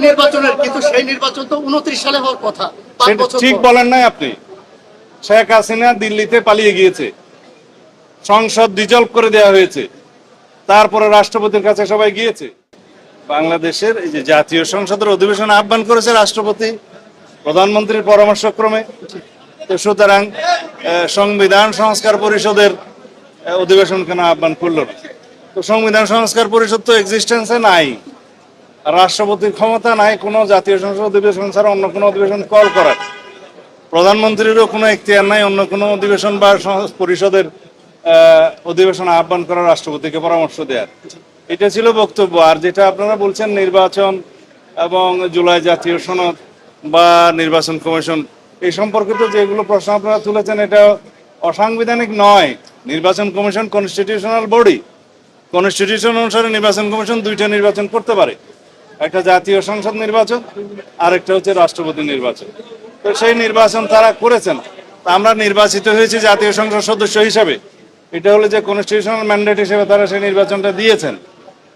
নির্বাচনের, কিন্তু সেই নির্বাচন তো 29 সালে হওয়ার কথা। ঠিক বলেন নাই আপনি। শেখ হাসিনা দিল্লিতে পালিয়ে গিয়েছে, সংসদ ডিজলভ করে দেওয়া হয়েছে, তারপরে রাষ্ট্রপতির কাছে সবাই গিয়েছে। বাংলাদেশের এই যে জাতীয় সংসদের অধিবেশন আহ্বান করেছে রাষ্ট্রপতি প্রধানমন্ত্রীর পরামর্শক্রমে। তো সুতরাং সংবিধান সংস্কার পরিষদের অধিবেশন কেন আহ্বান করলো না? তো সংবিধান সংস্কার পরিষদ তো এক্সিস্টেন্সে নাই, রাষ্ট্রপতির ক্ষমতা নাই কোনো জাতীয় সংসদ অধিবেশন ছাড়া অন্য কোনো অধিবেশন কল করার। প্রধানমন্ত্রীরও কোনো এখতিয়ার নাই অন্য কোনো অধিবেশন বা পরিষদের অধিবেশন আহ্বান করার, রাষ্ট্রপতিকে পরামর্শ দেওয়ার। এটা ছিল বক্তব্য। আর যেটা আপনারা বলছেন নির্বাচন এবং জুলাই জাতীয় সনদ বা নির্বাচন কমিশন, এই সম্পর্কিত যেগুলো প্রশ্ন আপনারা তুলেছেন এটা অসাংবিধানিক নয়। নির্বাচন কমিশন কনস্টিটিউশনাল বডি, কনস্টিটিউশন অনুসারে নির্বাচন কমিশন দুইটা নির্বাচন করতে পারে, একটা জাতীয় সংসদ নির্বাচন আর একটা হচ্ছে রাষ্ট্রপতি নির্বাচন। তো সেই নির্বাচন তারা করেছেন, আমরা নির্বাচিত হয়েছি জাতীয় সংসদ সদস্য হিসাবে, এটা হলো যে কনস্টিটিউশনাল ম্যান্ডেট হিসেবে তারা সেই নির্বাচনটা দিয়েছেন।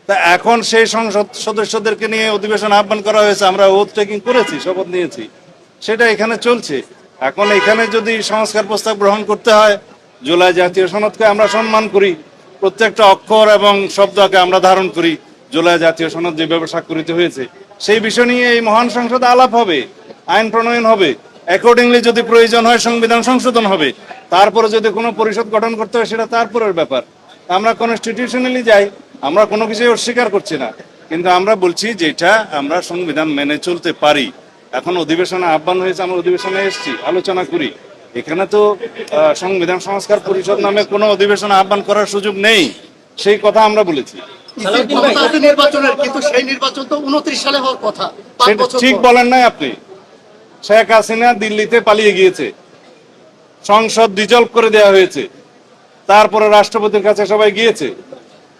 তা এখন সেই সংসদ সদস্যদেরকে নিয়ে অধিবেশন আহ্বান করা হয়েছে, আমরা ওথ টেকিং করেছি, শপথ নিয়েছি, সেটা এখানে চলছে। এখন এখানে যদি সংস্কার প্রস্তাব গ্রহণ করতে হয়, জুলাই জাতীয় সনদকে আমরা সম্মান করি, প্রত্যেকটা অক্ষর এবং শব্দকে আমরা ধারণ করি, জুলাই জাতীয় সনদ যেভাবে স্বাক্ষরিত হয়েছে সেই বিষয় নিয়ে এই মহান সংসদে আলাপ হবে, আইন প্রণয়ন হবে, অ্যাকর্ডিংলি যদি প্রয়োজন হয় সংবিধান সংশোধন হবে, তারপরে যদি কোনো পরিষদ গঠন করতে হয় সেটা তারপরের ব্যাপার। আমরা কনস্টিটিউশনালি যাই, আমরা কোনো কিছুই অস্বীকার করছি না, কিন্তু আমরা বলছি যেটা আমরা সংবিধান মেনে চলতে পারি। এখন অধিবেশনে আহ্বান হয়েছে, আমরা অধিবেশনে এসেছি, আলোচনা করি। এখানে তো সংবিধান সংস্কার পরিষদ নামে কোনো অধিবেশন আহ্বান করার সুযোগ নেই, সেই কথা আমরা বলেছি। নির্বাচনের, কিন্তু সেই নির্বাচন তো 29 সালে হওয়ার কথা। ঠিক বলেন নাই আপনি। শেখ হাসিনা দিল্লিতে পালিয়ে গিয়েছে, সংসদ ডিজলভ করে দেওয়া হয়েছে, তারপরে রাষ্ট্রপতির কাছে সবাই গিয়েছে।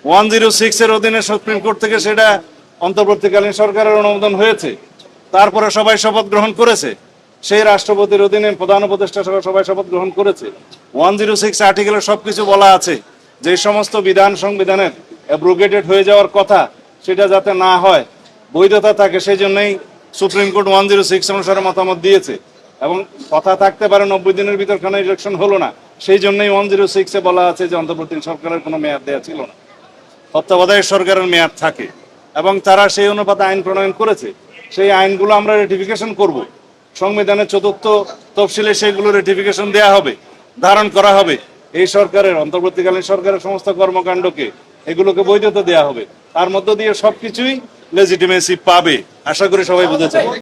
106 এর অধীনে সুপ্রিম কোর্ট থেকে সেটা অন্তর্বর্তীকালীন সরকারের অনুমোদন হয়েছে, তারপরে সবাই শপথ গ্রহণ করেছে, সেই রাষ্ট্রপতির অধীনে প্রধান উপদেষ্টা সবাই শপথ গ্রহণ করেছে। 106 আর্টিকেলে সবকিছু বলা আছে, যে সমস্ত বিধান সংবিধানের অ্যাব্রোগেটেড হয়ে যাওয়ার কথা সেটা যাতে না হয়, বৈধতা থাকে, সেই জন্যই সুপ্রিম কোর্ট 106 অনুসারে মতামত দিয়েছে। এবং কথা থাকতে পারে 90 দিনের ভিতর কোনো ইলেকশন হলো না, সেই জন্যই 106-এ বলা আছে যে অন্তর্বর্তী সরকারের কোনো মেয়াদ দেওয়া ছিল না, তত্ত্বাবধায়ক সরকারের মেয়াদ থাকে, এবং তারা সেই অনুপাতে আইন প্রণয়ন করেছে। সেই আইনগুলো আমরা রেটিফিকেশন করব, সংবিধানের 4th তফসিলে সেইগুলো রেটিফিকেশন দেওয়া হবে, ধারণ করা হবে। এই সরকারের, অন্তর্বর্তীকালীন সরকারের সমস্ত কর্মকাণ্ডকে, এগুলোকে বৈধতা দেওয়া হবে, তার মধ্য দিয়ে সবকিছুই লেজিটিমেসি পাবে। আশা করি সবাই বুঝেছে।